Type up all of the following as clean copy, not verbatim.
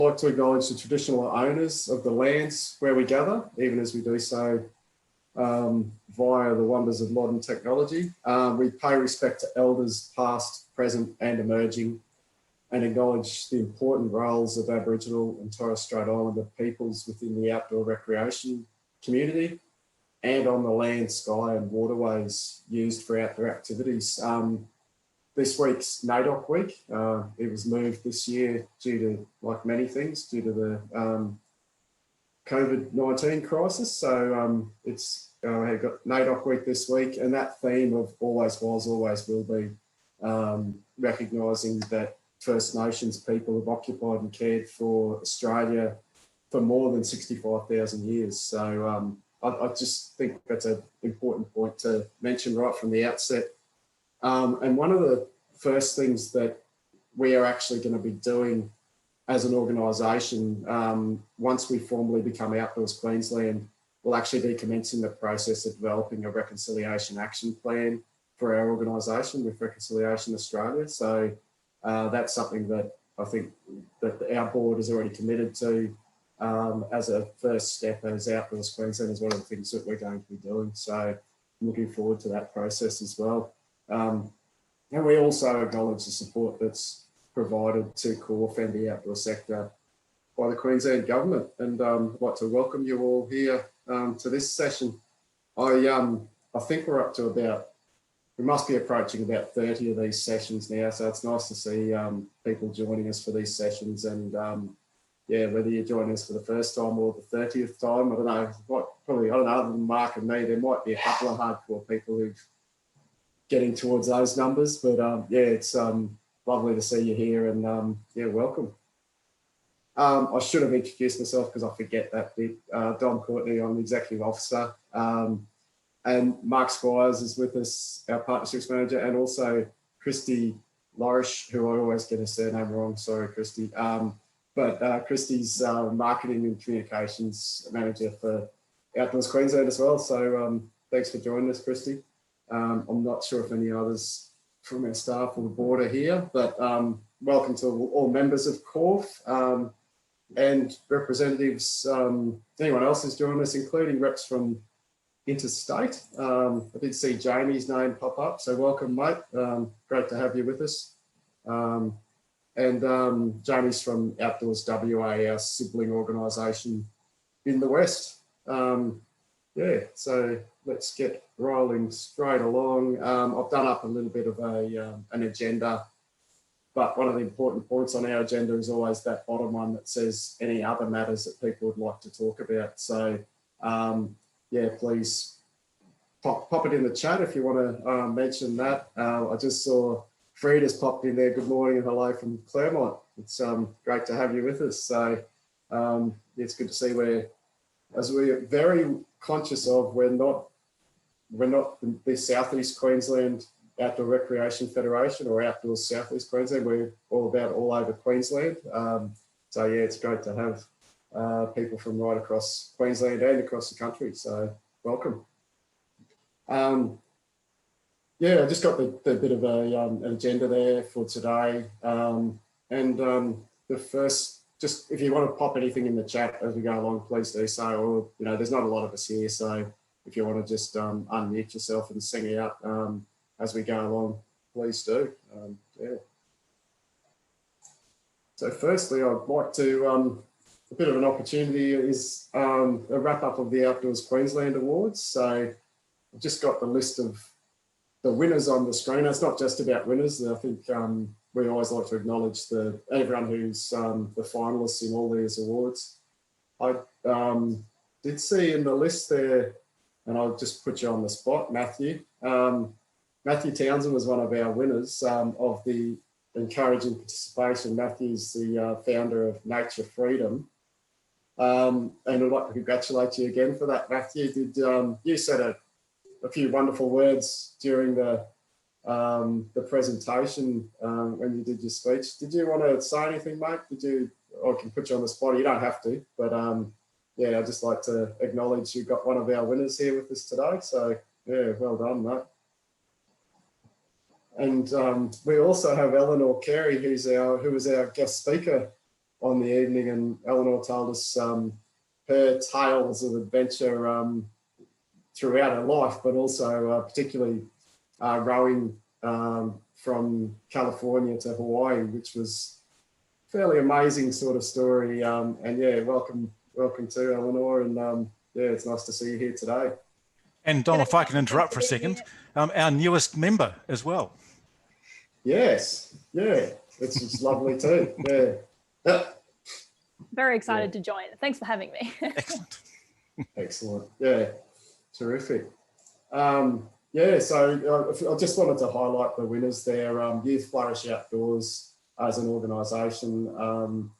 like to acknowledge the traditional owners of the lands where we gather, even as we do so via the wonders of modern technology. We pay respect to elders past, present and emerging, and acknowledge the important roles of Aboriginal and Torres Strait Islander peoples within the outdoor recreation community and on the land, sky and waterways used for outdoor activities. This week's NAIDOC week, it was moved this year due to, like many things, due to the COVID-19 crisis. So it's we've got NAIDOC week this week, and that theme of always was, always will be, recognising that First Nations people have occupied and cared for Australia for more than 65,000 years. So I just think that's an important point to mention right from the outset. And one of the first things that we are actually going to be doing as an organisation, once we formally become Outdoors Queensland, we'll actually be commencing the process of developing a reconciliation action plan for our organisation with Reconciliation Australia. So that's something that I think that our board is already committed to as a first step as Outdoors Queensland is one of the things that we're going to be doing. So I'm looking forward to that process as well. And we also acknowledge the support that's provided to co-offend the outdoor sector by the Queensland Government. And I'd like to welcome you all here to this session. I think we're up to about, we must be approaching about 30 of these sessions now. So it's nice to see people joining us for these sessions. And yeah, whether you're joining us for the first time or the 30th time, I don't know, probably, I don't know, other than Mark and me, there might be a couple of hardcore people who've getting towards those numbers, but yeah, it's lovely to see you here, and yeah, welcome. I should have introduced myself because I forget that bit. Dom Courtney, I'm the Executive Officer, and Mark Squires is with us, our Partnerships Manager, and also Christy Lorish, who I always get her surname wrong, sorry Christy, but Christy's Marketing and Communications Manager for Outdoors Queensland as well, so thanks for joining us, Christy. I'm not sure if any others from our staff or the board are here, but welcome to all members of CORF and representatives, anyone else who's joined us, including reps from interstate. I did see Jamie's name pop up, so welcome, mate. Great to have you with us. And Jamie's from Outdoors WA, our sibling organisation in the West. Yeah, so let's get rolling straight along. I've done up a little bit of an agenda, but one of the important points on our agenda is always that bottom one that says any other matters that people would like to talk about. So yeah, please pop it in the chat if you want to mention that. I just saw Frida's popped in there. Good morning and hello from Claremont. It's great to have you with us. So it's good to see as we're very conscious of, we're not the Southeast Queensland Outdoor Recreation Federation or Outdoors Southeast Queensland. We're all about all over Queensland. So yeah, it's great to have people from right across Queensland and across the country. So welcome. Yeah, I just got the bit of an agenda there for today. And the first, just if you want to pop anything in the chat as we go along, please do so. Or, you know, there's not a lot of us here, so if you want to just unmute yourself and sing out as we go along, please do. Yeah. So firstly, I'd like to, a bit of an opportunity is a wrap up of the Outdoors Queensland Awards. So I've just got the list of the winners on the screen. It's not just about winners. I think we always like to acknowledge everyone who's the finalists in all these awards. I did see in the list there, and I'll just put you on the spot, Matthew. Matthew Townsend was one of our winners of the encouraging participation. Matthew's the founder of Nature Freedom. And I'd like to congratulate you again for that, Matthew. You said a few wonderful words during the presentation when you did your speech. Did you want to say anything, mate? I can put you on the spot. You don't have to, but yeah, I'd just like to acknowledge you've got one of our winners here with us today. So yeah, well done, mate. And we also have Eleanor Carey, who was our guest speaker on the evening, and Eleanor told us her tales of adventure throughout her life, but also particularly rowing from California to Hawaii, which was fairly amazing sort of story. And yeah, welcome to Eleanor, and yeah, it's nice to see you here today. And Dom, if I can interrupt for a second, our newest member as well. Yes, yeah, it's lovely too. Yeah. Very excited to join. Thanks for having me. Excellent. Excellent. Yeah, terrific. Yeah, so I just wanted to highlight the winners there. Youth Flourish Outdoors as an organisation.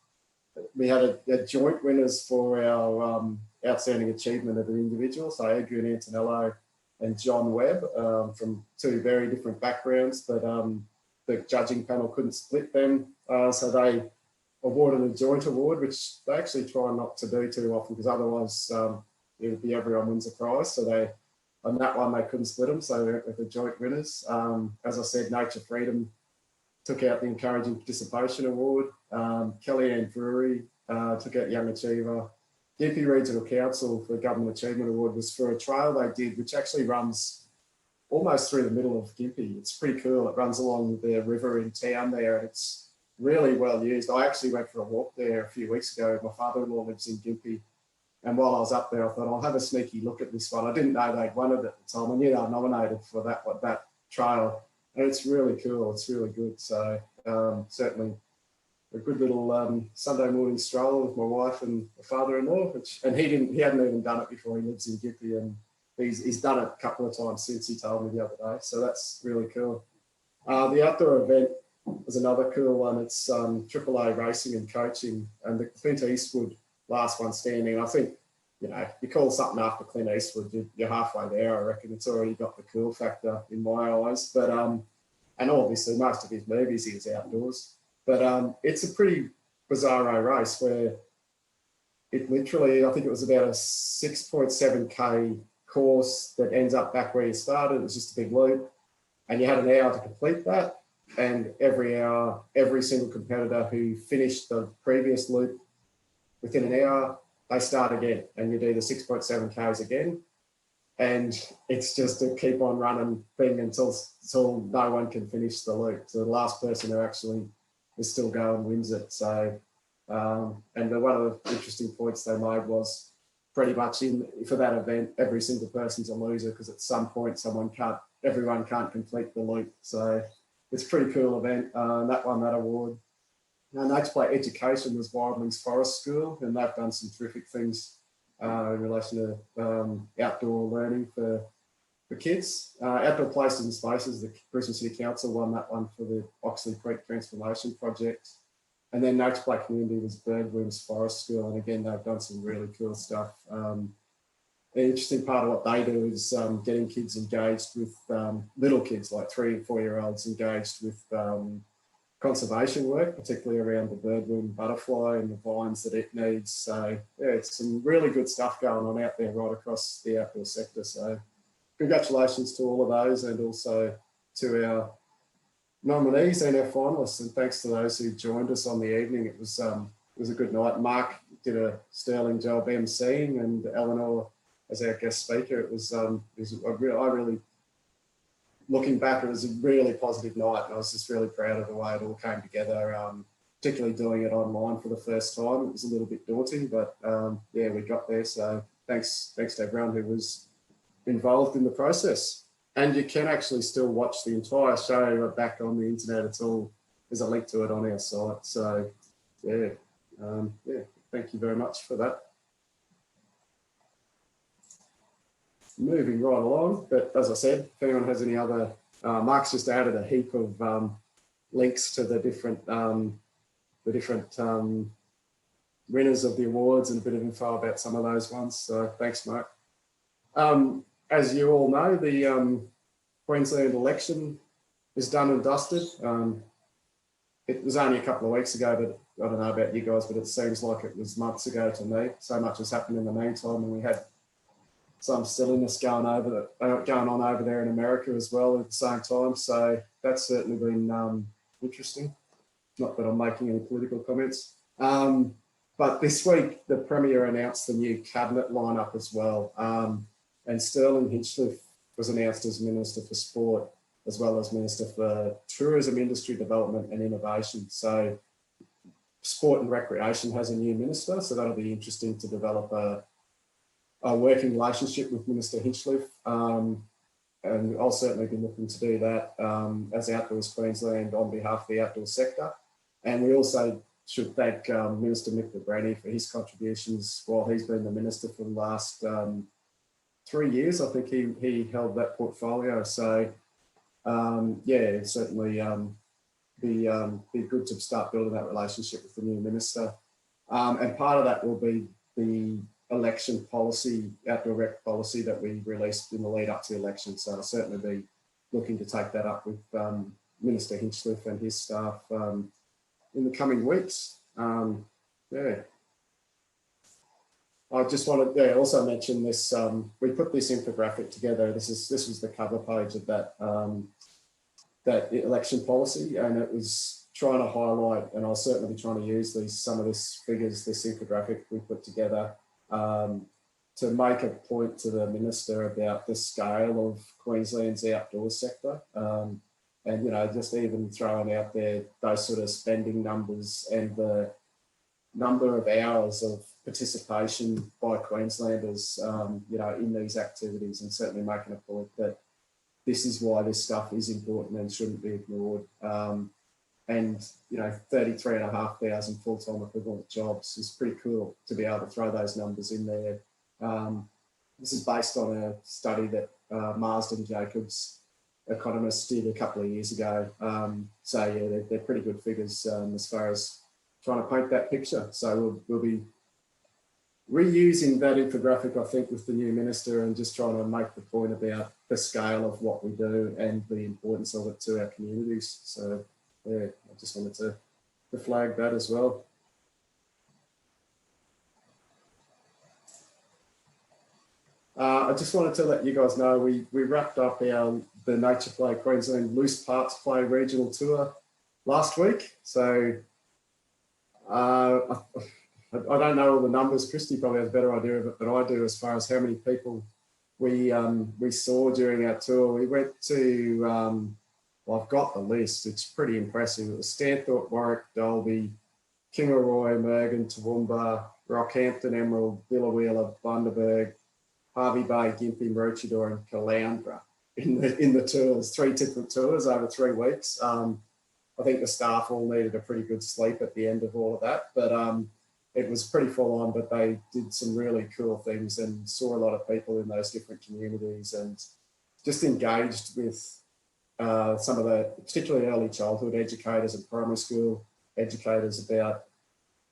We had a joint winners for our outstanding achievement of an individual. So Adrian Antonello and John Webb from two very different backgrounds, but the judging panel couldn't split them. So they awarded a joint award, which they actually try not to do too often, because otherwise it would be everyone wins a prize. So on that one, they couldn't split them. So they went with the joint winners. As I said, Nature Freedom took out the Encouraging Participation Award. Kellyanne Brewery took out Young Achiever. Gympie Regional Council for Government Achievement Award was for a trail they did, which actually runs almost through the middle of Gympie. It's pretty cool. It runs along the river in town there, and it's really well used. I actually went for a walk there a few weeks ago. My father-in-law lives in Gympie, and while I was up there, I thought I'll have a sneaky look at this one. I didn't know they'd won it at the time. I knew they were nominated for that trail, and it's really cool. It's really good. So certainly a good little Sunday morning stroll with my wife and my father-in-law, and he hadn't even done it before. He lives in Gympie, and he's done it a couple of times since, he told me the other day. So that's really cool. The outdoor event was another cool one. It's AAA racing and coaching, and the Clint Eastwood last one standing. I think, you call something after Clint Eastwood, you're halfway there. I reckon it's already got the cool factor in my eyes. But and obviously most of his movies he was outdoors. But it's a pretty bizarro race where it literally, I think it was about a 6.7K course that ends up back where you started. It was just a big loop, and you had an hour to complete that. And every hour, every single competitor who finished the previous loop within an hour, they start again, and you do the 6.7Ks again. And it's just a keep on running thing until no one can finish the loop. So the last person who actually is still going wins it. So, and one of the interesting points they made was pretty much for that event, every single person's a loser, because at some point everyone can't complete the loop. So it's a pretty cool event. And that won that award. Nature Play Education was Wildlings Forest School, and they've done some terrific things in relation to outdoor learning for kids. Outdoor Places and Spaces, the Brisbane City Council won that one for the Oxley Creek Transformation Project. And then Nature Play Community was Birdwings Forest School, and again, they've done some really cool stuff. The interesting part of what they do is getting kids engaged with, little kids like 3 and 4 year olds engaged with conservation work, particularly around the birdwing butterfly and the vines that it needs. So yeah, it's some really good stuff going on out there right across the outdoor sector. So congratulations to all of those, and also to our nominees and our finalists, and thanks to those who joined us on the evening. It was a good night. Mark did a sterling job emceeing, and Eleanor as our guest speaker. It was looking back, it was a really positive night, and I was just really proud of the way it all came together, particularly doing it online for the first time. It was a little bit daunting, but yeah, we got there. So thanks to everyone who was involved in the process. And you can actually still watch the entire show back on the internet. There's a link to it on our site. So yeah, thank you very much for that. Moving right along, but as I said, if anyone has any other, Mark's just added a heap of links to the different winners of the awards and a bit of info about some of those ones. So thanks, Mark. As you all know, the Queensland election is done and dusted. It was only a couple of weeks ago, but I don't know about you guys, but it seems like it was months ago to me. So much has happened in the meantime, and we had some silliness going on over there in America as well at the same time. So that's certainly been interesting. Not that I'm making any political comments. But this week, the Premier announced the new cabinet lineup as well. And Sterling Hinchliffe was announced as Minister for Sport, as well as Minister for Tourism, Industry Development and Innovation. So Sport and Recreation has a new minister, so that'll be interesting to develop a working relationship with Minister Hinchliffe. And I'll certainly be looking to do that as Outdoors Queensland on behalf of the outdoor sector. And we also should thank Minister Mick McBranny for his contributions while he's been the minister for the last 3 years. I think he held that portfolio. So yeah, certainly be good to start building that relationship with the new minister. And part of that will be the election policy, outdoor rec policy that we released in the lead up to the election. So I'll certainly be looking to take that up with Minister Hinchliffe and his staff in the coming weeks. Yeah. I just wanted to also mention this. We put this infographic together. This was the cover page of that that election policy, and it was trying to highlight, and I'll certainly be trying to use some of this figures, this infographic we put together to make a point to the minister about the scale of Queensland's outdoor sector. And, you know, just even throwing out there those sort of spending numbers and the number of hours of participation by Queenslanders, you know, in these activities, and certainly making a point that this is why this stuff is important and shouldn't be ignored. And, you know, 33,500 full-time equivalent jobs is pretty cool to be able to throw those numbers in there. This is based on a study that Marsden Jacobs economists did a couple of years ago. So yeah, they're pretty good figures as far as trying to paint that picture. So we'll be reusing that infographic, I think, with the new minister, and just trying to make the point about the scale of what we do and the importance of it to our communities. So yeah, I just wanted to flag that as well. I just wanted to let you guys know we wrapped up the Nature Play Queensland Loose Parts Play Regional Tour last week. So I don't know all the numbers. Christy probably has a better idea of it than I do as far as how many people we saw during our tour. We went to, well, I've got the list. It's pretty impressive. It was Stanthorpe, Warwick, Dalby, Kingaroy, Mergen, Toowoomba, Rockhampton, Emerald, Billawheeler, Bundaberg, Harvey Bay, Gympie, Maroochydore and Caloundra in the tours, 3 different tours over 3 weeks. I think the staff all needed a pretty good sleep at the end of all of that, but it was pretty full on, but they did some really cool things and saw a lot of people in those different communities and just engaged with some of the particularly early childhood educators and primary school educators about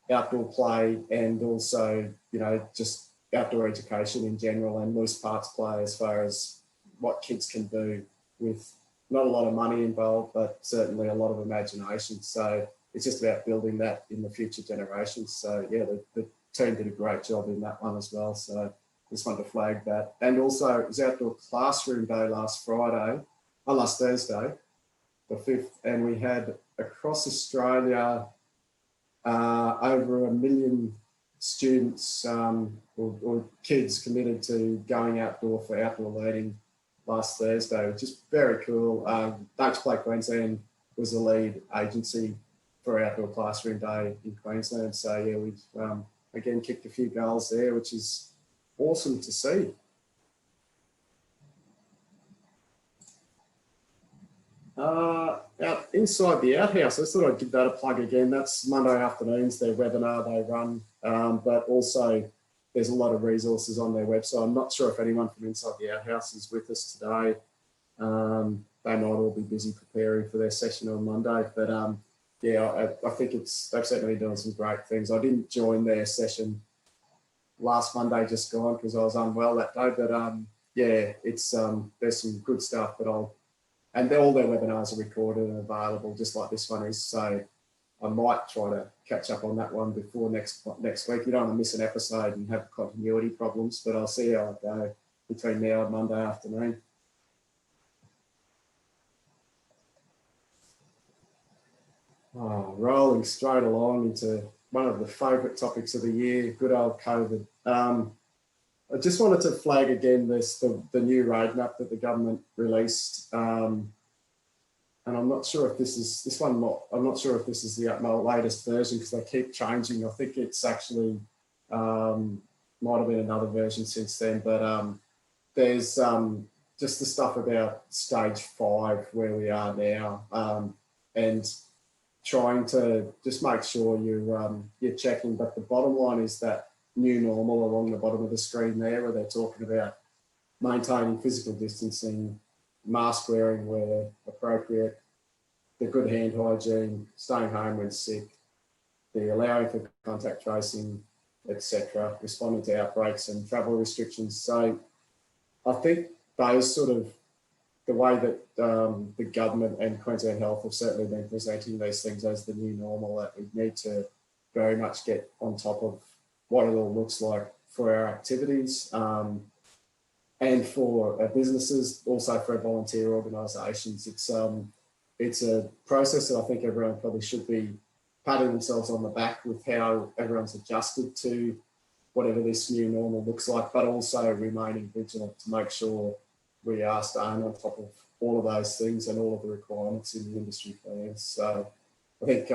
outdoor play, and also, you know, just outdoor education in general and loose parts play as far as what kids can do with not a lot of money involved, but certainly a lot of imagination. So it's just about building that in the future generations. So yeah, the team did a great job in that one as well. So just wanted to flag that. And also it was Outdoor Classroom Day last Thursday, the 5th, and we had across Australia over 1 million students or kids committed to going outdoor for outdoor learning last Thursday, which is very cool. Nature Play Queensland was the lead agency for Outdoor Classroom Day in Queensland. So yeah, we've again kicked a few goals there, which is awesome to see. Out inside the Outhaus, I just thought I'd give that a plug again. That's Monday afternoons, their webinar they run, but also there's a lot of resources on their website. I'm not sure if anyone from inside the Outhaus is with us today. They might all be busy preparing for their session on Monday, but yeah, I think they've certainly doing some great things. I didn't join their session last Monday, just gone, because I was unwell that day, but yeah, it's there's some good stuff, but and all their webinars are recorded and available, just like this one is. So I might try to catch up on that one before next week. You don't want to miss an episode and have continuity problems, but I'll see how I go between now and Monday afternoon. Oh, rolling straight along into one of the favourite topics of the year, good old COVID. I just wanted to flag again the new roadmap that the government released. And I'm not sure if this is I'm not sure if this is the latest version because they keep changing. I think it's actually might have been another version since then, but there's just the stuff about stage 5 where we are now, and trying to just make sure you're checking. But the bottom line is that new normal along the bottom of the screen there, where they're talking about maintaining physical distancing, mask wearing where appropriate, the good hand hygiene, staying home when sick, the allowing for contact tracing, etc., responding to outbreaks and travel restrictions. So I think those sort of, the way that the government and Queensland Health have certainly been presenting these things as the new normal, that we need to very much get on top of what it all looks like for our activities and for our businesses, also for our volunteer organisations. It's a process that I think everyone probably should be patting themselves on the back with how everyone's adjusted to whatever this new normal looks like, but also remaining vigilant to make sure we are staying on top of all of those things and all of the requirements in the industry plans. So I think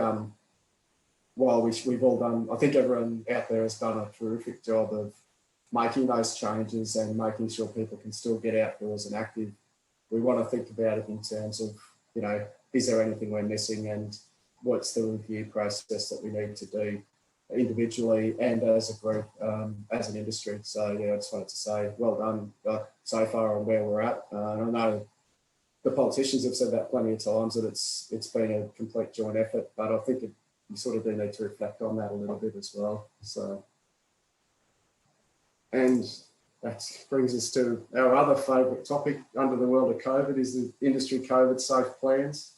while we've all done, I think everyone out there has done a terrific job of making those changes and making sure people can still get outdoors and active. We want to think about it in terms of, you know, is there anything we're missing and what's the review process that we need to do individually and as a group, as an industry. So yeah, I just wanted to say well done so far on where we're at. And I know the politicians have said that plenty of times, that it's been a complete joint effort, but I think you sort of do need to reflect on that a little bit as well. So, and that brings us to our other favourite topic under the world of COVID, is the industry COVID safe plans.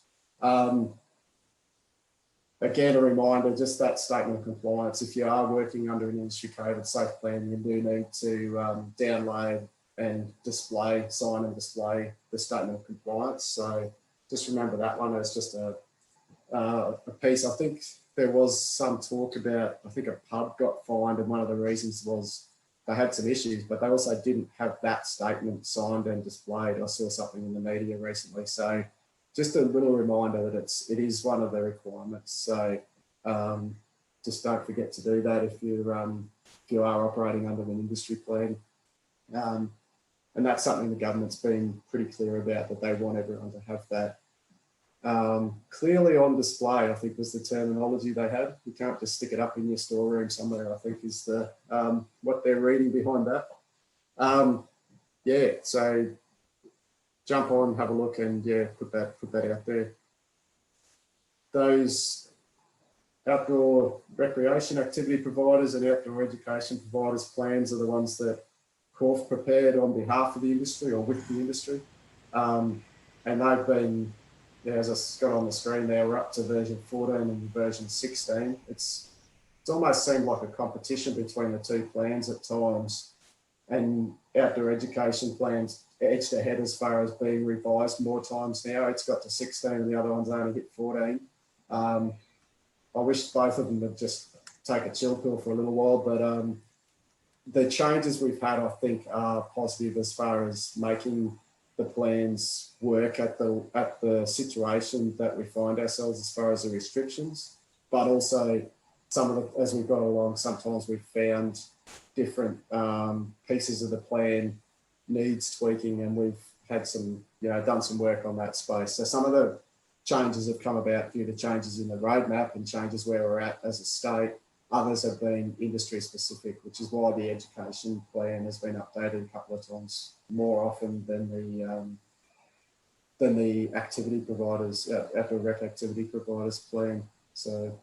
Again, a reminder, just that statement of compliance. If you are working under an industry COVID safe plan, you do need to download and sign and display the statement of compliance. So just remember that one as just a piece. I think there was some talk about, I think a pub got fined, and one of the reasons was they had some issues, but they also didn't have that statement signed and displayed. I saw something in the media recently. So just a little reminder that it is one of the requirements. So just don't forget to do that if you are operating under an industry plan. And that's something the government's been pretty clear about, that they want everyone to have that clearly on display, I think was the terminology they had. You can't just stick it up in your storeroom somewhere, I think is the what they're reading behind that. Yeah, so jump on, have a look, and yeah, put that out there. Those outdoor recreation activity providers and outdoor education providers plans are the ones that Corf prepared on behalf of the industry or with the industry. And they've been, yeah, as I got on the screen there, we're up to version 14 and version 16. It's almost seemed like a competition between the two plans at times, and outdoor education plans edged ahead as far as being revised more times now. It's got to 16 and the other one's only hit 14. I wish both of them would just take a chill pill for a little while, but the changes we've had, I think, are positive as far as making the plans work at the situation that we find ourselves as far as the restrictions, but also some of the, as we've got along, sometimes we've found different pieces of the plan needs tweaking, and we've had some, done some work on that space. So some of the changes have come about due to changes in the roadmap and changes where we're at as a state. Others have been industry specific, which is why the education plan has been updated a couple of times more often than the activity providers, outdoor rec activity providers plan. So,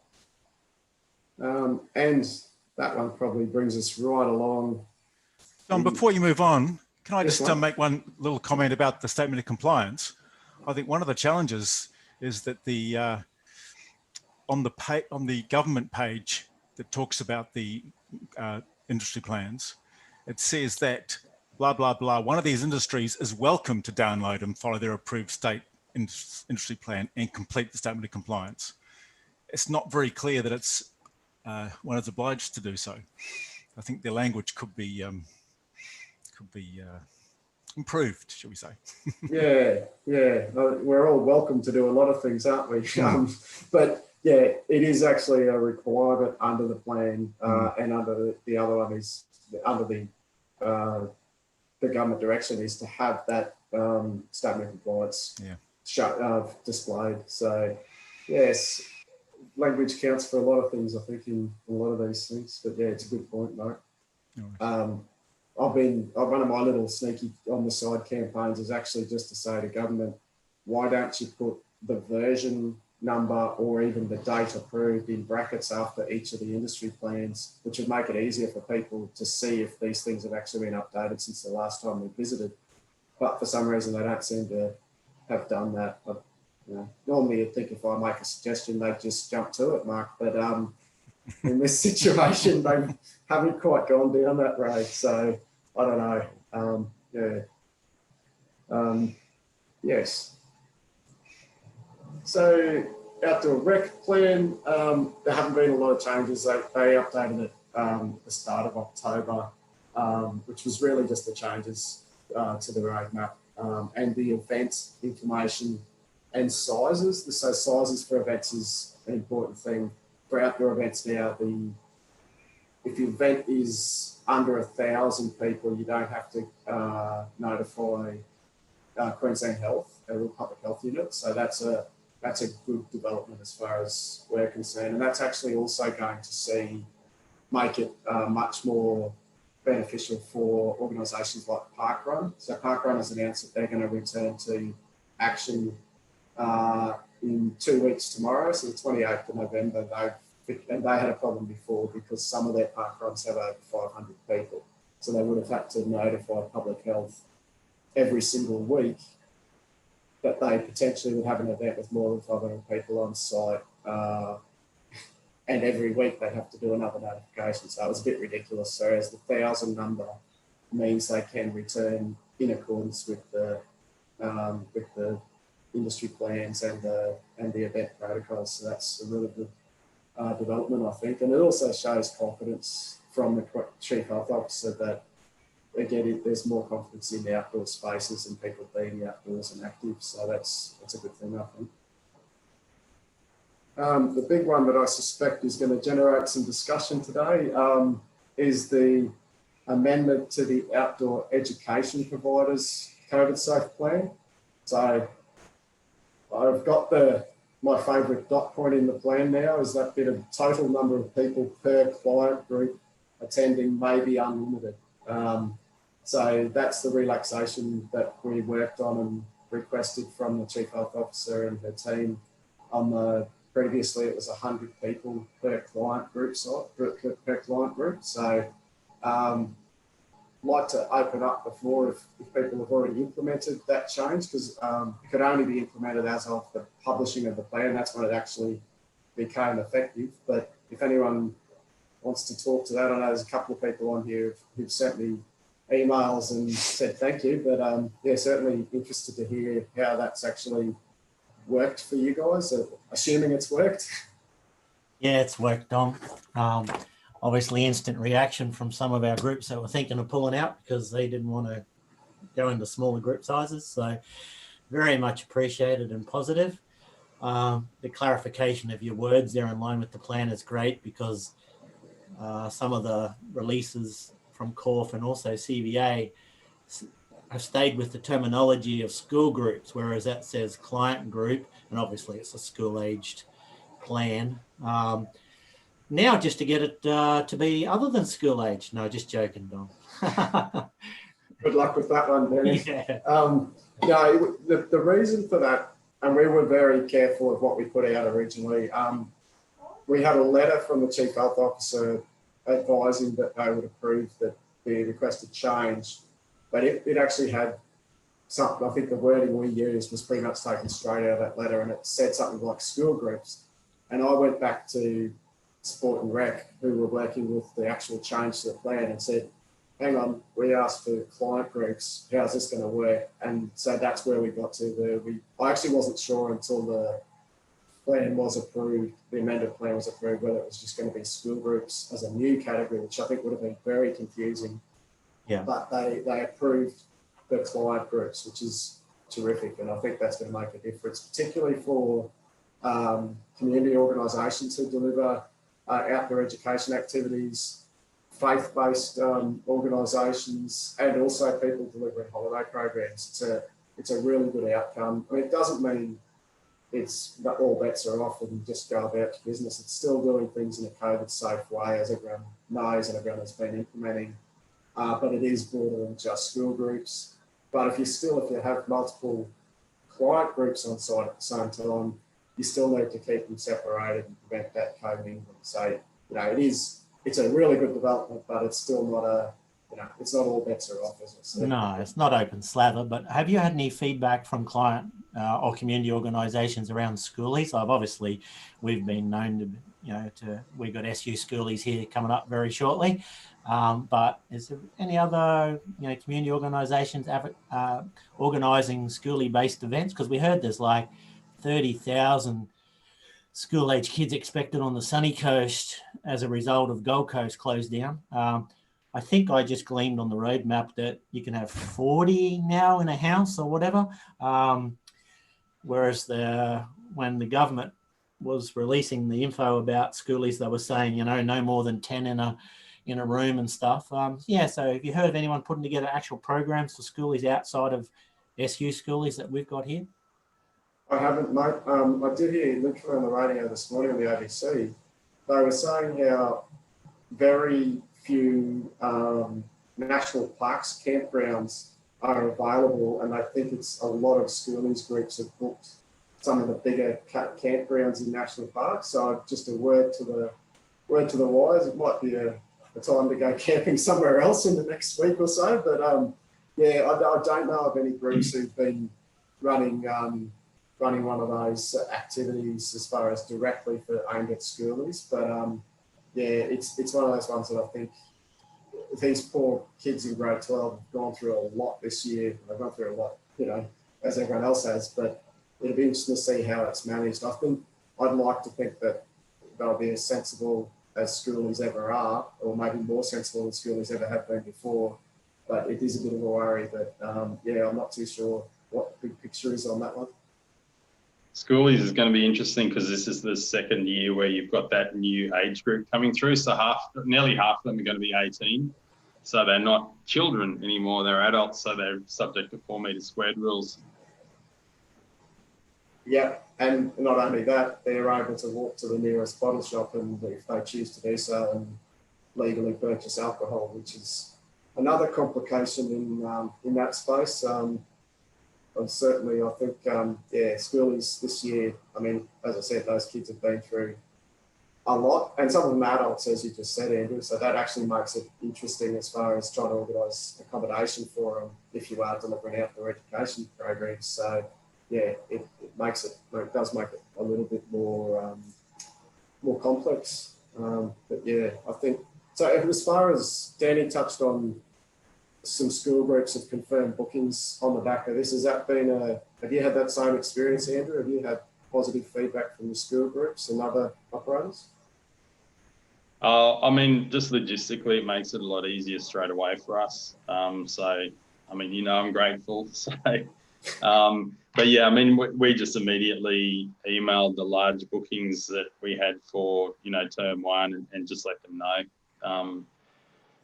and that one probably brings us right along. John, before you move on, can I just Yes, make one little comment about the statement of compliance? I think one of the challenges is that the on the government page that talks about the industry plans, it says that blah, blah, blah, one of these industries is welcome to download and follow their approved state industry plan and complete the statement of compliance. It's not very clear that it's one is obliged to do so. I think the language could be improved, shall we say? Yeah. We're all welcome to do a lot of things, aren't we? But yeah, it is actually a requirement under the plan, and under the other one is under the government direction is to have that statement of compliance displayed. So yes, language counts for a lot of things, I think, in a lot of these things. But yeah, it's a good point, Mark. One of my little sneaky on the side campaigns is actually just to say to government, why don't you put the version number or even the date approved in brackets after each of the industry plans, which would make it easier for people to see if these things have actually been updated since the last time we visited. But for some reason, they don't seem to have done that. But, normally you'd think if I make a suggestion, they'd just jump to it, Mark. But in this situation, they haven't quite gone down that road. So I don't know. Yes. So outdoor rec plan, there haven't been a lot of changes. They updated it at the start of October, which was really just the changes to the roadmap and the event information and sizes. So sizes for events is an important thing. For outdoor events now, if your event is under 1,000 people, you don't have to notify Queensland Health, a public health unit. So that's a good development as far as we're concerned, and that's actually also going to make it much more beneficial for organisations like Parkrun. So Parkrun has announced that they're going to return to action in 2 weeks tomorrow, so the 28th of November. And they had a problem before because some of their parkruns have over 500 people. So they would have had to notify public health every single week that they potentially would have an event with more than 500 people on site. And every week they'd have to do another notification. So it was a bit ridiculous. So as the 1,000 number means they can return in accordance with the industry plans and the event protocols. So that's a really good development, I think. And it also shows confidence from the Chief Health Officer that, again, there's more confidence in the outdoor spaces and people being outdoors and active. So that's a good thing, I think. The big one that I suspect is going to generate some discussion today is the amendment to the outdoor education providers COVID safe plan. So I've got my favourite dot point in the plan now is that bit of total number of people per client group attending may be unlimited. So that's the relaxation that we worked on and requested from the Chief Health Officer and her team. Previously it was 100 people per client group. So like to open up before if people have already implemented that change, because it could only be implemented as of the publishing of the plan. That's when it actually became effective. But if anyone wants to talk to that, I know there's a couple of people on here who've sent me emails and said thank you, but yeah, certainly interested to hear how that's actually worked for you guys, assuming it's worked. Yeah, it's worked, Dom. Obviously instant reaction from some of our groups that were thinking of pulling out because they didn't want to go into smaller group sizes. So very much appreciated and positive. The clarification of your words there in line with the plan is great, because some of the releases from CORF and also CBA have stayed with the terminology of school groups, whereas that says client group, and obviously it's a school-aged plan. Now just to get it to be other than school age. No, just joking, Dom. Good luck with that one, Danny. Yeah. No, the reason for that, and we were very careful of what we put out originally, we had a letter from the Chief Health Officer advising that they would approve the requested change, but it actually had something, I think the wording we used was pretty much taken straight out of that letter, and it said something like school groups. And I went back to Sport and Rec, who were working with the actual change to the plan, and said, hang on, we asked for client groups, how's this going to work? And so that's where we got to. I actually wasn't sure until plan was approved, the amended plan was approved, whether it was just going to be school groups as a new category, which I think would have been very confusing. Yeah. But they approved the client groups, which is terrific. And I think that's going to make a difference, particularly for community organisations who deliver outdoor education activities, faith-based organisations, and also people delivering holiday programs. It's a really good outcome. I mean, it doesn't mean it's all bets are off and just go about your business. It's still doing things in a COVID-safe way, as everyone knows and everyone has been implementing. But it is broader than just school groups. But if you have multiple client groups on site at the same time, you still need to keep them separated and prevent that co-mingling. So, it's a really good development, but it's still not it's not all bets are off, as I said. No, it's not open slather, but have you had any feedback from client or community organisations around schoolies? We've been known we've got SU schoolies here coming up very shortly. But is there any other, community organisations organising schoolie-based events? Because we heard there's like 30,000 school-age kids expected on the sunny coast as a result of Gold Coast closed down. I think I just gleaned on the roadmap that you can have 40 now in a house or whatever. Whereas when the government was releasing the info about schoolies, they were saying, no more than 10 in a room and stuff. So have you heard of anyone putting together actual programs for schoolies outside of SU schoolies that we've got here? I haven't, mate. I did hear literally on the radio this morning on the ABC, they were saying how very few national parks, campgrounds are available, and I think it's a lot of schoolies groups have booked some of the bigger campgrounds in national parks. So just a word to the wise, it might be a time to go camping somewhere else in the next week or so. But I don't know of any groups who've been running one of those activities as far as directly aimed at schoolies. But it's one of those ones that I think these poor kids in grade 12 have gone through a lot this year. They've gone through a lot, as everyone else has, but it'll be interesting to see how it's managed. I'd like to think that they'll be as sensible as schoolies ever are, or maybe more sensible than schoolies ever have been before. But it is a bit of a worry that, I'm not too sure what the big picture is on that one. Schoolies is going to be interesting because this is the second year where you've got that new age group coming through. So nearly half of them are going to be 18. So they're not children anymore, they're adults. So they're subject to 4 metre squared rules. Yeah, and not only that, they're able to walk to the nearest bottle shop and if they choose to do so and legally purchase alcohol, which is another complication in that space. And certainly, I think, schoolies this year, I mean, as I said, those kids have been through a lot, and some of them adults, as you just said, Andrew, so that actually makes it interesting as far as trying to organise accommodation for them if you are delivering outdoor education programs. So, it does make it a little bit more complex. But I think, so as far as Danny touched on, some school groups have confirmed bookings on the back of this. Have you had that same experience, Andrew? Have you had positive feedback from the school groups and other operators? I mean, just logistically, it makes it a lot easier straight away for us. I'm grateful. So, but yeah, I mean, we just immediately emailed the large bookings that we had for, term one and just let them know.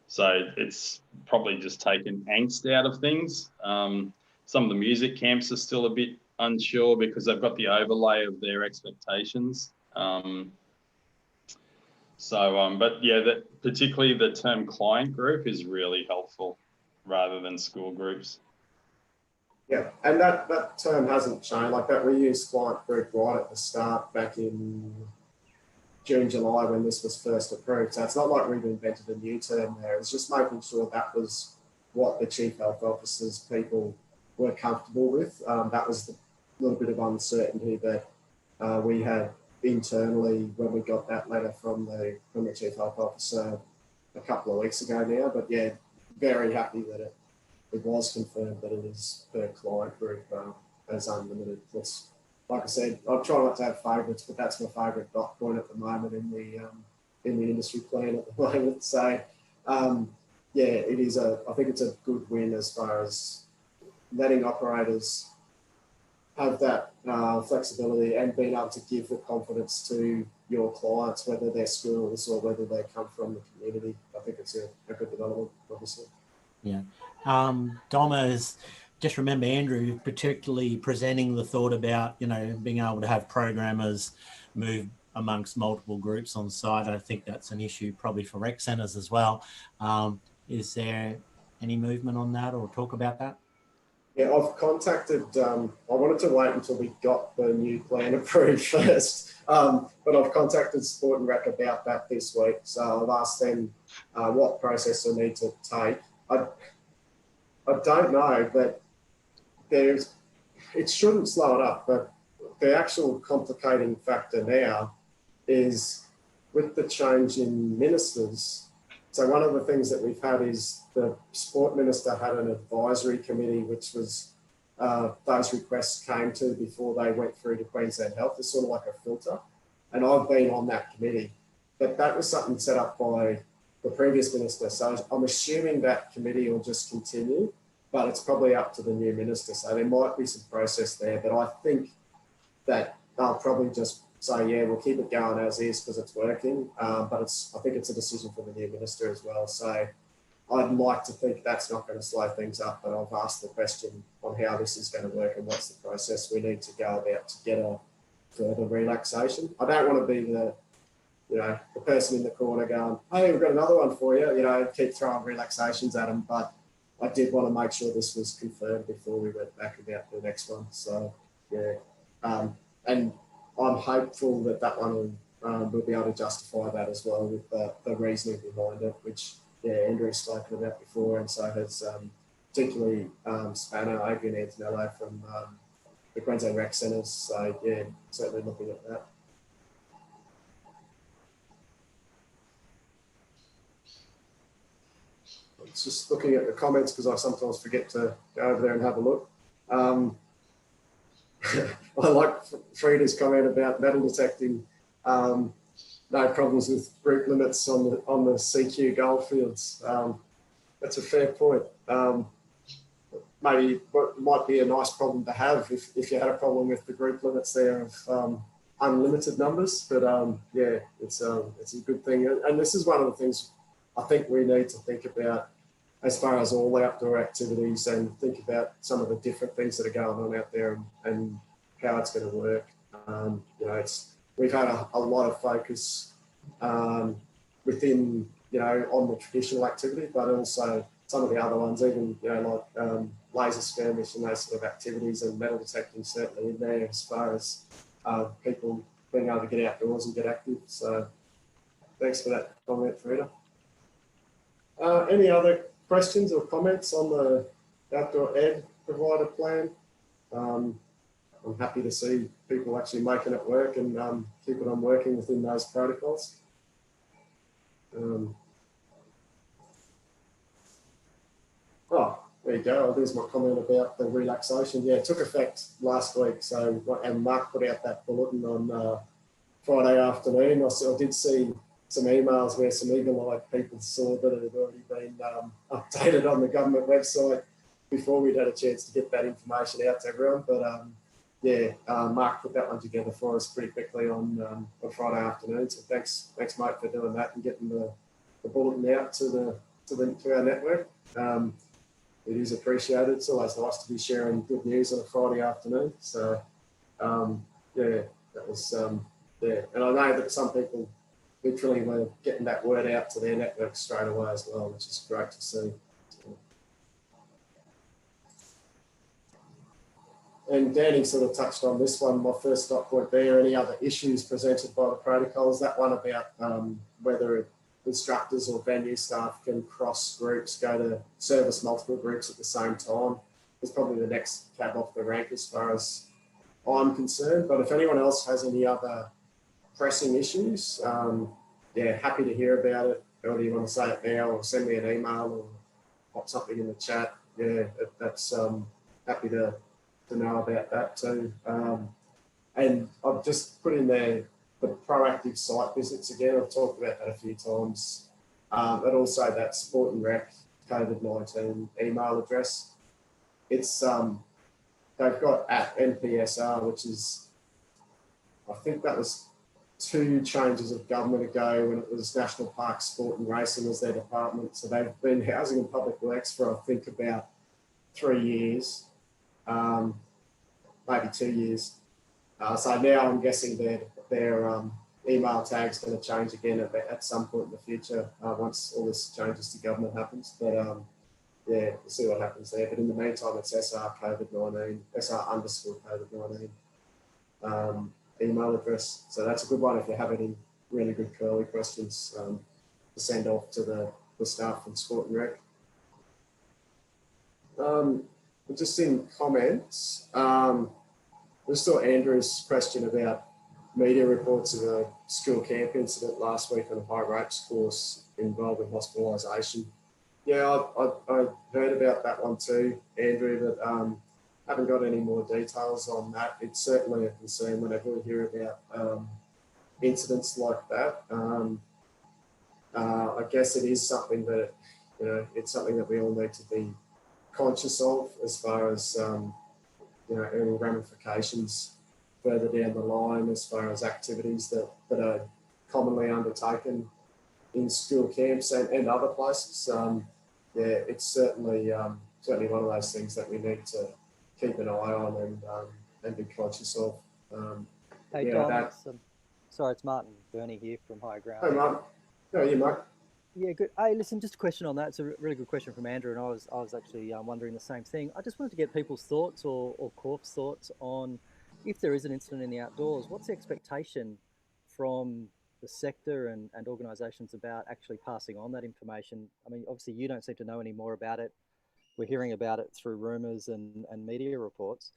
So it's probably just taken angst out of things. Some of the music camps are still a bit unsure because they've got the overlay of their expectations. Particularly the term client group is really helpful rather than school groups. Yeah, and that term hasn't changed. Like that, we used client group right at the start back in June, July when this was first approved. So it's not like we've invented a new term there. It's just making sure that was what the Chief Health Officer's people were comfortable with. That was the little bit of uncertainty that we had internally when we got that letter from the Chief Health Officer a couple of weeks ago now. But yeah, very happy that it was confirmed that it is per client group as unlimited. like I said, I try not to have favourites, but that's my favourite dot point at the moment in the industry plan at the moment. So yeah, it is I think it's a good win as far as letting operators have that flexibility and being able to give the confidence to your clients, whether they're schools or whether they come from the community. I think it's a good development, obviously. Yeah. Dom, is just remember Andrew particularly presenting the thought about, you know, being able to have programmers move amongst multiple groups on site. I think that's an issue probably for rec centres as well. Is there any movement on that or talk about that? Yeah, I've contacted, I wanted to wait until we got the new plan approved first, but I've contacted Sport and Rec about that this week. So I've asked them what process I need to take. I don't know, but it shouldn't slow it up, but the actual complicating factor now is with the change in ministers. So one of the things that we've had is the sport minister had an advisory committee, which was those requests came to before they went through to Queensland Health. It's sort of like a filter. And I've been on that committee, but that was something set up by the previous minister. So I'm assuming that committee will just continue, but it's probably up to the new minister. So there might be some process there, but I think that they'll probably just say, yeah, we'll keep it going as is because it's working. But I think it's a decision for the new minister as well. So I'd like to think that's not going to slow things up, but I've asked the question on how this is going to work and what's the process we need to go about to get a further relaxation. I don't want to be the person in the corner going, hey, we've got another one for you, keep throwing relaxations at them. But I did want to make sure this was confirmed before we went back about the next one. So, yeah. And I'm hopeful that one will be able to justify that as well with the reasoning behind it, which, Andrew's spoken about before, and so has particularly Spanner, Adrian Antonello from the Queensland Rec Centres. So, yeah, certainly looking at that. It's just looking at the comments because I sometimes forget to go over there and have a look. I like Frida's comment about metal detecting. No problems with group limits on the CQ goldfields. That's a fair point. Maybe what might be a nice problem to have if you had a problem with the group limits there of unlimited numbers. But yeah, it's a good thing. And this is one of the things I think we need to think about as far as all outdoor activities, and think about some of the different things that are going on out there and how it's going to work. We've had a lot of focus within, on the traditional activity, but also some of the other ones, even, like laser skirmish and those sort of activities, and metal detecting certainly in there as far as people being able to get outdoors and get active. So thanks for that comment, Frida. Any other questions or comments on the outdoor ed provider plan? I'm happy to see people actually making it work and keep it on working within those protocols. There you go. There's my comment about the relaxation. Yeah, it took effect last week. So, and Mark put out that bulletin on Friday afternoon. I did see some emails where some eagle-eyed people saw that it had already been updated on the government website before we'd had a chance to get that information out to everyone. But Mark put that one together for us pretty quickly on Friday afternoon. So thanks, mate, for doing that and getting the bulletin out to our network. It is appreciated. It's always nice to be sharing good news on a Friday afternoon. So that was and I know that some people literally were getting that word out to their network straight away as well, which is great to see. And Danny sort of touched on this one, my first stop point there. Any other issues presented by the protocols? That one about whether instructors or venue staff can cross groups, go to service multiple groups at the same time, is probably the next cab off the rank as far as I'm concerned. But if anyone else has any other pressing issues, happy to hear about it. Whether you want to say it now or send me an email or pop something in the chat, that's happy to know about that too. And I've just put in there the proactive site visits again. I've talked about that a few times. And also that Sport and Rec COVID-19 email address. It's they've got at NPSR, which is, I think that was 2 changes of government ago when it was National Park Sport and Racing as their department. So they've been housing and public works for, I think, about 3 years, maybe 2 years. So now I'm guessing their email tag's going to change again at some point in the future once all this changes to government happens. But yeah, we'll see what happens there. But in the meantime, it's SR COVID-19, SR _COVID-19 email address. So that's a good one if you have any really good curly questions to send off to the staff from Sport and Rec. Just in comments, we saw Andrew's question about media reports of a school camp incident last week on a high rapes course involving hospitalisation. Yeah, I heard about that one too, Andrew, but haven't got any more details on that. It's certainly a concern whenever we hear about incidents like that. I guess it is something that, you know, it's something that we all need to be conscious of as far as, you know, any ramifications further down the line as far as activities that are commonly undertaken in school camps and other places. Yeah, it's certainly one of those things that we need to keep an eye on and be conscious of. Hey, yeah, Dom, sorry, it's Martin Burney here from Higher Ground. Hey, Martin. How are you, mate? Yeah, good. Hey, listen, just a question on that. It's a really good question from Andrew, and I was actually wondering the same thing. I just wanted to get people's thoughts or Corp's thoughts on if there is an incident in the outdoors, what's the expectation from the sector and organisations about actually passing on that information? I mean, obviously you don't seem to know any more about it. We're hearing about it through rumours and media reports.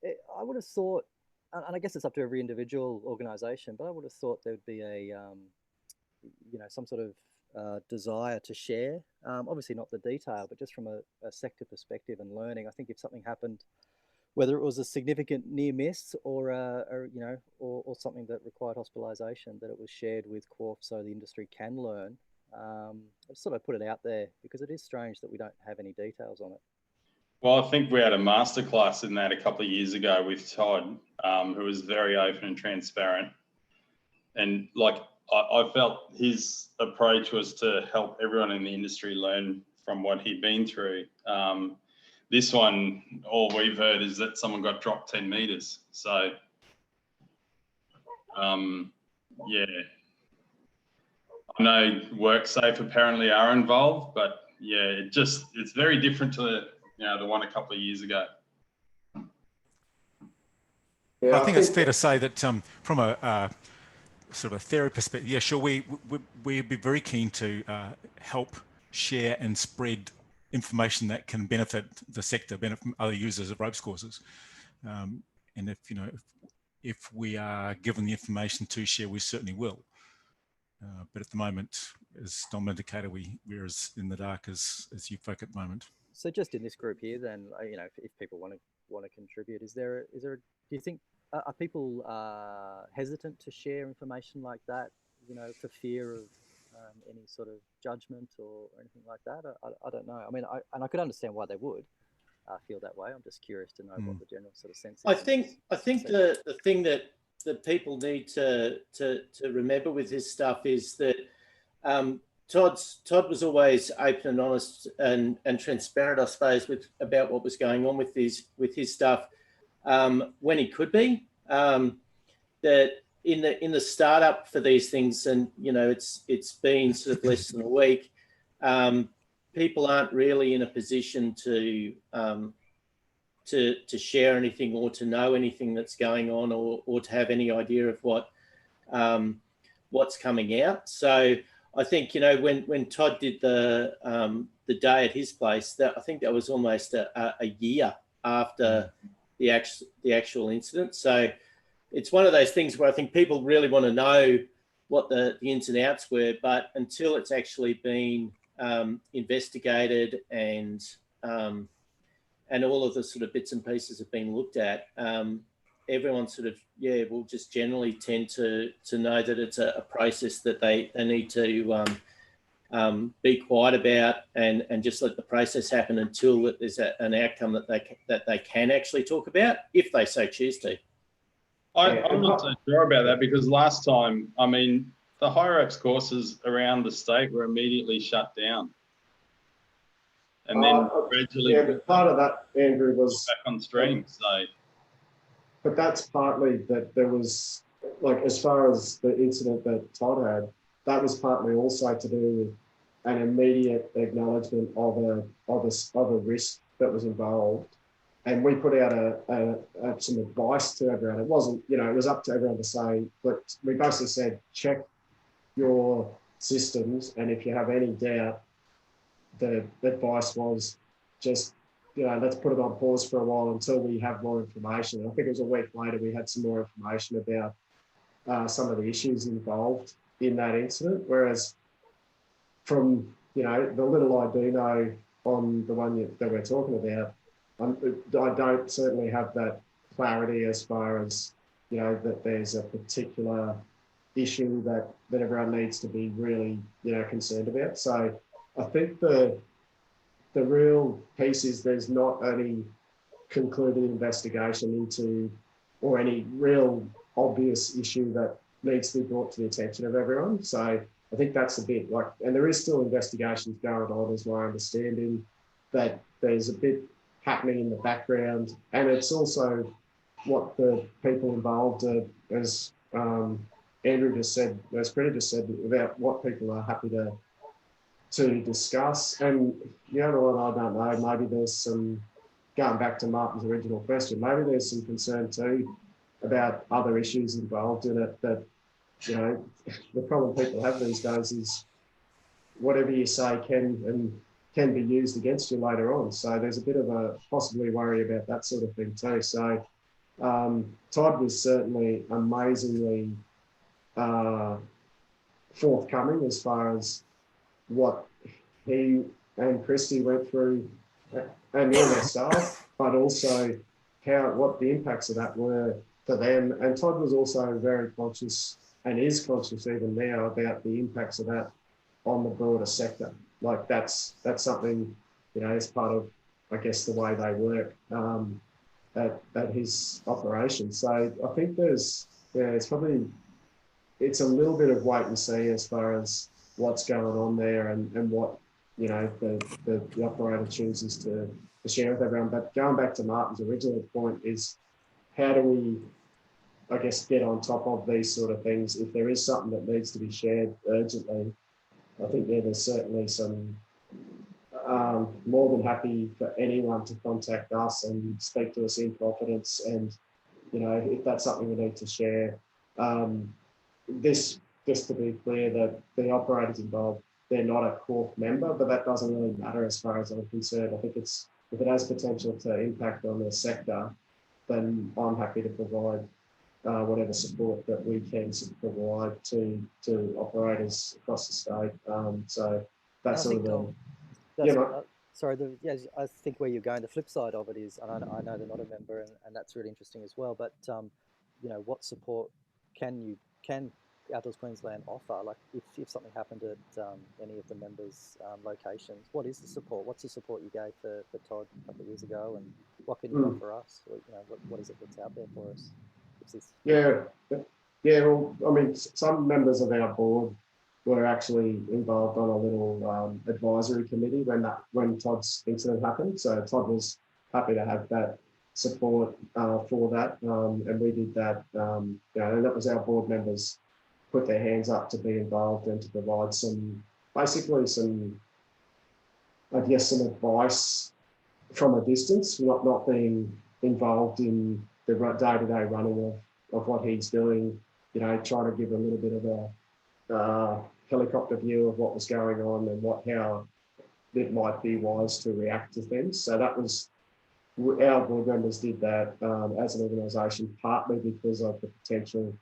I would have thought, and I guess it's up to every individual organisation, but I would have thought there would be a, you know, some sort of desire to share. Obviously not the detail, but just from a sector perspective and learning. I think if something happened, whether it was a significant near miss or you know, or something that required hospitalisation, that it was shared with Corp so the industry can learn. I just thought I'd put it out there because it is strange that we don't have any details on it. Well, I think we had a masterclass in that a couple of years ago with Todd, who was very open and transparent. And like, I felt his approach was to help everyone in the industry learn from what he'd been through. This one, all we've heard is that someone got dropped 10 metres. So, yeah. I know WorkSafe apparently are involved, but yeah, it's very different to the one a couple of years ago. Yeah, I think it's fair to say that from a sort of a theory perspective, yeah, sure, we'd be very keen to help share and spread information that can benefit the sector, benefit other users of ropes courses. And if we are given the information to share, we certainly will. But at the moment, as Dom indicated, we're as in the dark as you folk at the moment. So just in this group here, then, you know, if people want to contribute, do you think are people hesitant to share information like that? You know, for fear of any sort of judgment or anything like that? I don't know. I mean, I could understand why they would feel that way. I'm just curious to know what the general sort of sense is. I think the thing that people need to remember with this stuff is that Todd was always open and honest and transparent, I suppose, about what was going on with his stuff when he could be. That in the startup for these things, and you know, it's been sort of less than a week. People aren't really in a position to share anything or to know anything that's going on or to have any idea of what's coming out. So I think, you know, when Todd did the day at his place, I think that was almost a year after the actual incident. So it's one of those things where I think people really want to know what the ins and outs were, but until it's actually been investigated and all of the sort of bits and pieces have been looked at, everyone sort of, will just generally tend to know that it's a process that they need to be quiet about and just let the process happen until there's an outcome that they can actually talk about, if they so choose to. I'm not so sure about that, because last time, I mean, the higher ups courses around the state were immediately shut down. And then gradually but part of that, Andrew, was back on stream. So, but that's partly that there was, like, as far as the incident that Todd had, that was partly also to do with an immediate acknowledgement of a risk that was involved. And we put out some advice to everyone. It wasn't, it was up to everyone to say, but we basically said, check your systems, and if you have any doubt, the advice was just, let's put it on pause for a while until we have more information. And I think it was a week later we had some more information about some of the issues involved in that incident. Whereas from, the little I do know on the one that we're talking about, I don't certainly have that clarity as far as, that there's a particular issue that everyone needs to be really, concerned about. So I think the real piece is there's not any concluded investigation into, or any real obvious issue that needs to be brought to the attention of everyone. So I think that's a bit like, and there is still investigations going on, is my understanding, that there's a bit happening in the background. And it's also what the people involved are, as Andrew just said, as Greta just said, about what people are happy to discuss. And the other one, I don't know, maybe there's some, going back to Martin's original question, maybe there's some concern too about other issues involved in it, that, the problem people have these days is whatever you say can be used against you later on. So there's a bit of a possibly worry about that sort of thing too. So Todd was certainly amazingly forthcoming as far as what he and Christy went through and all their staff, but also what the impacts of that were for them. And Todd was also very conscious, and is conscious even now, about the impacts of that on the broader sector. Like that's something, as part of, I guess, the way they work at his operation. So I think it's a little bit of wait and see as far as what's going on there and what, the operator chooses to share with everyone. But going back to Martin's original point is, how do we, I guess, get on top of these sort of things? If there is something that needs to be shared urgently, I think there's certainly some, more than happy for anyone to contact us and speak to us in confidence. And, if that's something we need to share, this, just to be clear, that the operators involved, they're not a Corp member, but that doesn't really matter as far as I'm concerned. I think if it has potential to impact on the sector, then I'm happy to provide whatever support that we can provide to operators across the state. So that's sort of I think where you're going, the flip side of it is, and I know they're not a member, and that's really interesting as well. But what support can Outdoors Queensland offer? Like if something happened at any of the members' locations, what is the support? What's the support you gave for Todd a couple of years ago, and what can you offer us? Or, what is it that's out there for us? Well, I mean, some members of our board were actually involved on a little advisory committee when Todd's incident happened. So Todd was happy to have that support for that, and we did that. And that was our board members put their hands up to be involved and to provide some advice from a distance, not being involved in the day-to-day running of what he's doing, trying to give a little bit of a helicopter view of what was going on and how it might be wise to react to things. So that was, our board members did that as an organisation, partly because of the potential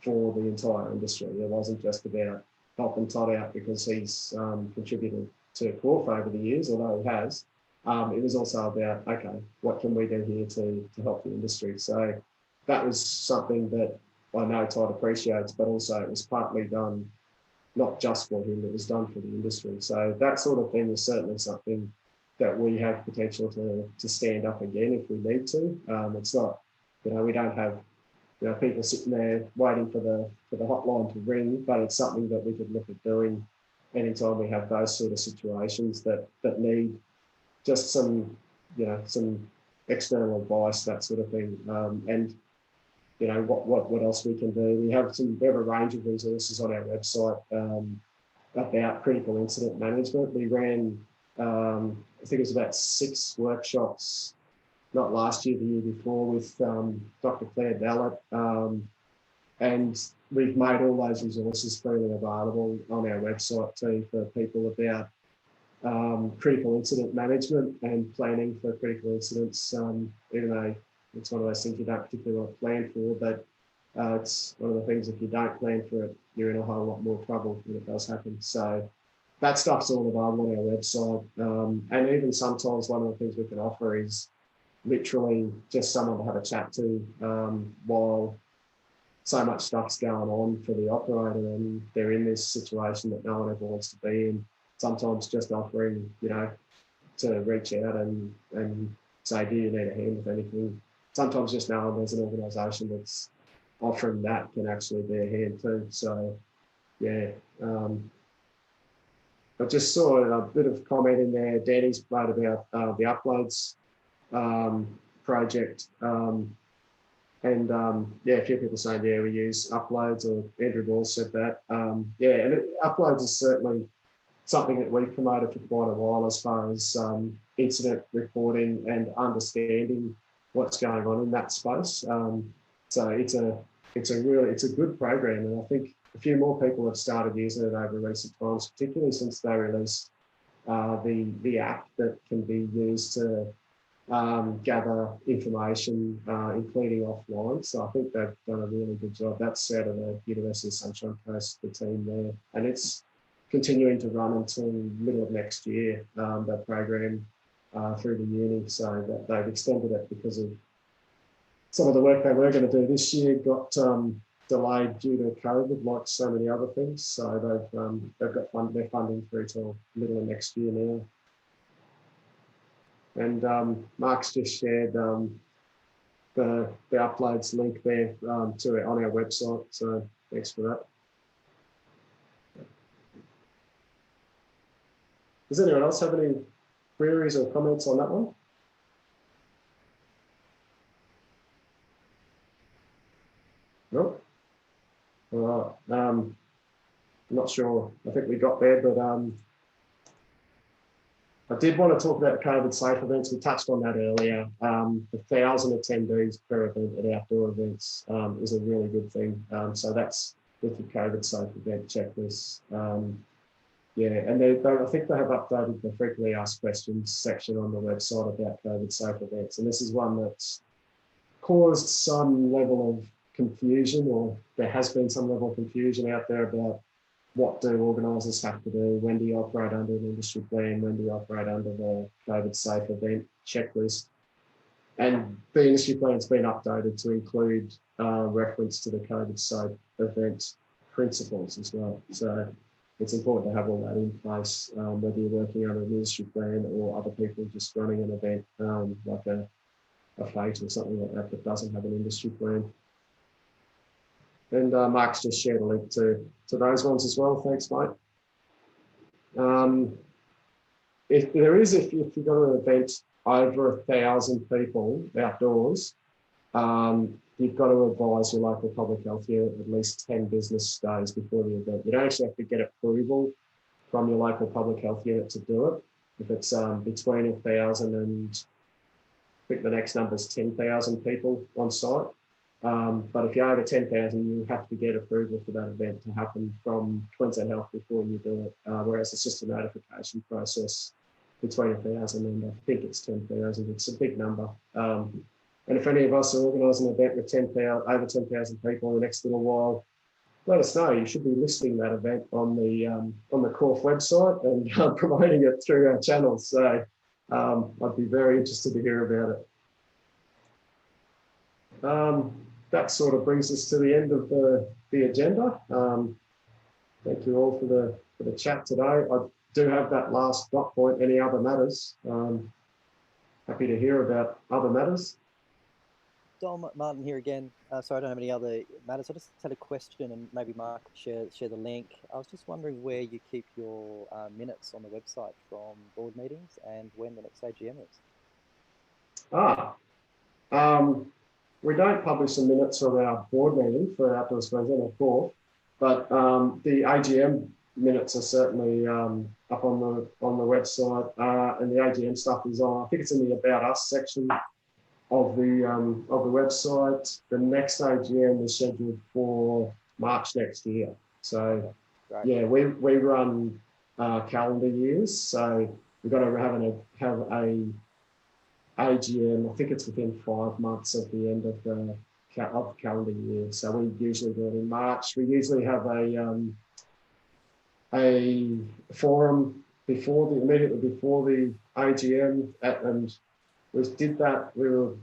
for the entire industry. It wasn't just about helping Todd out because he's contributed to Corf over the years, although he has. It was also about, okay, what can we do here to help the industry? So that was something that I know Todd appreciates, but also it was partly done not just for him, it was done for the industry. So that sort of thing is certainly something that we have potential to stand up again if we need to. It's not, you know, we don't have, you know, people sitting there waiting for the hotline to ring, but it's something that we could look at doing anytime we have those sort of situations that need just some, you know, some external advice, that sort of thing. And you know, what else we can do. We have a range of resources on our website about critical incident management. We ran, I think it was about 6 workshops, not last year, the year before, with Dr. Claire Ballett. And we've made all those resources freely available on our website too for people about critical incident management and planning for critical incidents, even though it's one of those things you don't particularly plan for, but it's one of the things, if you don't plan for it, you're in a whole lot more trouble when it does happen. So that stuff's all available on our website. And even sometimes one of the things we can offer is literally just someone to have a chat to while so much stuff's going on for the operator and they're in this situation that no one ever wants to be in. Sometimes just offering, you know, to reach out and say, do you need a hand with anything? Sometimes just knowing there's an organisation that's offering that can actually be a hand too. So, yeah. I just saw a bit of comment in there. Danny's made about the Uploads project. Yeah, a few people saying, yeah, we use Uploads, or Andrew Ball said that. Yeah, and Uploads is certainly something that we've promoted for quite a while as far as incident reporting and understanding what's going on in that space. So it's a good program, and I think a few more people have started using it over recent times, particularly since they released the app that can be used to gather information, including offline. So I think they've done a really good job. That's out of the University of Sunshine Coast, the team there, and it's continuing to run until middle of next year, that program through the uni. So that they've extended it because of some of the work they were going to do this year got delayed due to COVID, like so many other things. So they've got their funding through till middle of next year now. And Mark's just shared the Uploads link there on our website. So thanks for that. Does anyone else have any queries or comments on that one? No? All right. I'm not sure. I think we got there, but I did want to talk about COVID safe events. We touched on that earlier. The 1,000 attendees per event at outdoor events is a really good thing. So that's with the COVID safe event checklist. Yeah, and I think they have updated the frequently asked questions section on the website about COVID safe events. And this is one that's caused some level of confusion, or there has been some level of confusion out there about what do organisers have to do, when do you operate under an industry plan, when do you operate under the COVID safe event checklist. And the industry plan's been updated to include reference to the COVID safe event principles as well. So it's important to have all that in place, whether you're working under an industry plan or other people just running an event like a fete or something like that doesn't have an industry plan. And Mark's just shared a link to those ones as well. Thanks, mate. If you've got an event over 1,000 people outdoors, you've got to advise your local public health unit at least 10 business days before the event. You don't actually have to get approval from your local public health unit to do it. If it's between 1,000 and I think the next number is 10,000 people on site. But if you're over 10,000, you have to get approval for that event to happen from Queensland Health before you do it. Whereas it's just a notification process between 1,000 and I think it's 10,000. It's a big number. And if any of us are organising an event with over 10,000 people in the next little while, let us know. You should be listing that event on the Corf website and promoting it through our channels. So I'd be very interested to hear about it. that sort of brings us to the end of the agenda. Thank you all for the chat today. I do have that last dot point. Any other matters? Happy to hear about other matters. Dom, Martin here again. Sorry, I don't have any other matters. I just had a question, and maybe Mark share the link. I was just wondering where you keep your minutes on the website from board meetings and when the next AGM is. We don't publish the minutes from our board meeting for Outdoors Queensland, of course, but the AGM minutes are certainly up on the website, and the AGM stuff is on. I think it's in the About Us section of the website. The next AGM is scheduled for March next year. So, Great. yeah, we run calendar years, so we've got to have a AGM. I think it's within 5 months of the end of the calendar year. So we usually do it in March. We usually have a forum immediately before the AGM, and we did that. We were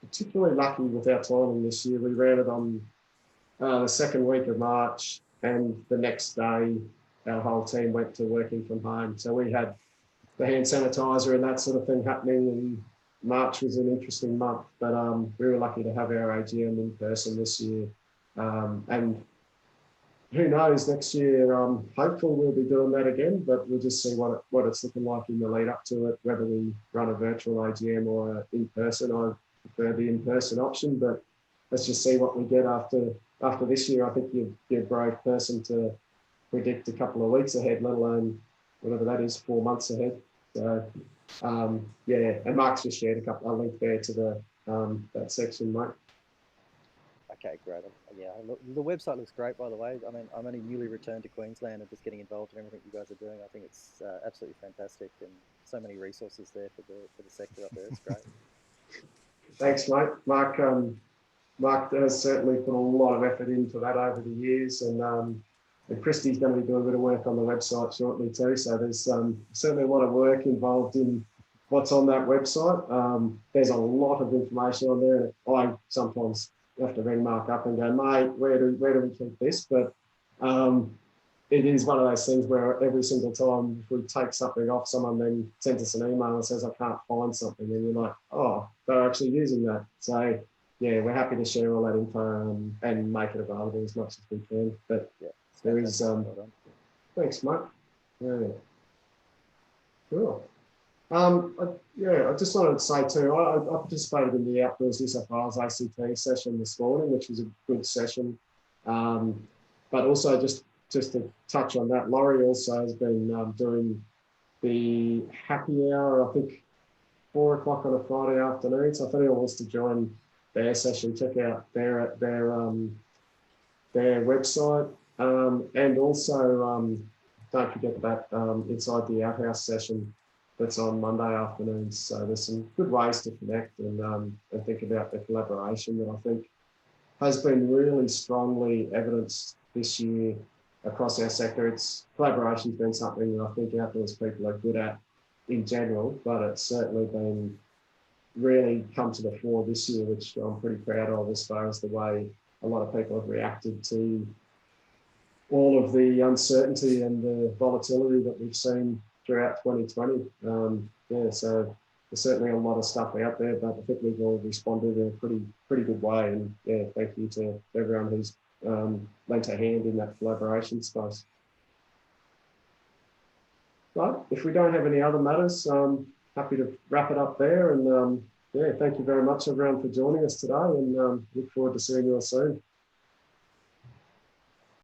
particularly lucky with our timing this year. We ran it on the second week of March, and the next day our whole team went to working from home. So we had the hand sanitizer and that sort of thing happening, and March was an interesting month, but we were lucky to have our AGM in person this year. And who knows, next year, hopefully we'll be doing that again, but we'll just see what it's looking like in the lead up to it, whether we run a virtual AGM or in person. I prefer the in-person option, but let's just see what we get after this year. I think you're a brave person to predict a couple of weeks ahead, let alone whatever that is, 4 months ahead. So, yeah, and Mark's just shared a link there to the that section, mate. Okay, great. Yeah, the website looks great, by the way. I mean, I'm only newly returned to Queensland and just getting involved in everything you guys are doing. I think it's absolutely fantastic, and so many resources there for the sector up there. It's great. Thanks, mate. Mark has certainly put a lot of effort into that over the years, and Christy's going to be doing a bit of work on the website shortly too. So there's certainly a lot of work involved in what's on that website. There's a lot of information on there, and I sometimes have to ring Mark up and go, mate, where do we keep this? But it is one of those things where every single time if we take something off, someone then sends us an email and says, I can't find something. And you're like, oh, they're actually using that. So, yeah, we're happy to share all that info and make it available as much as we can. But Yeah, there is, thanks, mate. Yeah, cool. I just wanted to say too, I participated in the Outdoors New South Wales ACT session this morning, which was a good session. But also just to touch on that, Laurie also has been doing the happy hour, I think 4 o'clock on a Friday afternoon. So if anyone wants to join their session, check out their website. And also don't forget that inside the Outhaus session that's on Monday afternoons. So there's some good ways to connect and think about the collaboration that I think has been really strongly evidenced this year across our sector. Collaboration's been something that I think outdoors people are good at in general, but it's certainly been really come to the fore this year, which I'm pretty proud of as far as the way a lot of people have reacted to all of the uncertainty and the volatility that we've seen throughout 2020. Yeah, so there's certainly a lot of stuff out there, but I think we've all responded in a pretty good way. And yeah, thank you to everyone who's lent a hand in that collaboration space. But if we don't have any other matters, happy to wrap it up there. And yeah, thank you very much everyone for joining us today, and look forward to seeing you all soon.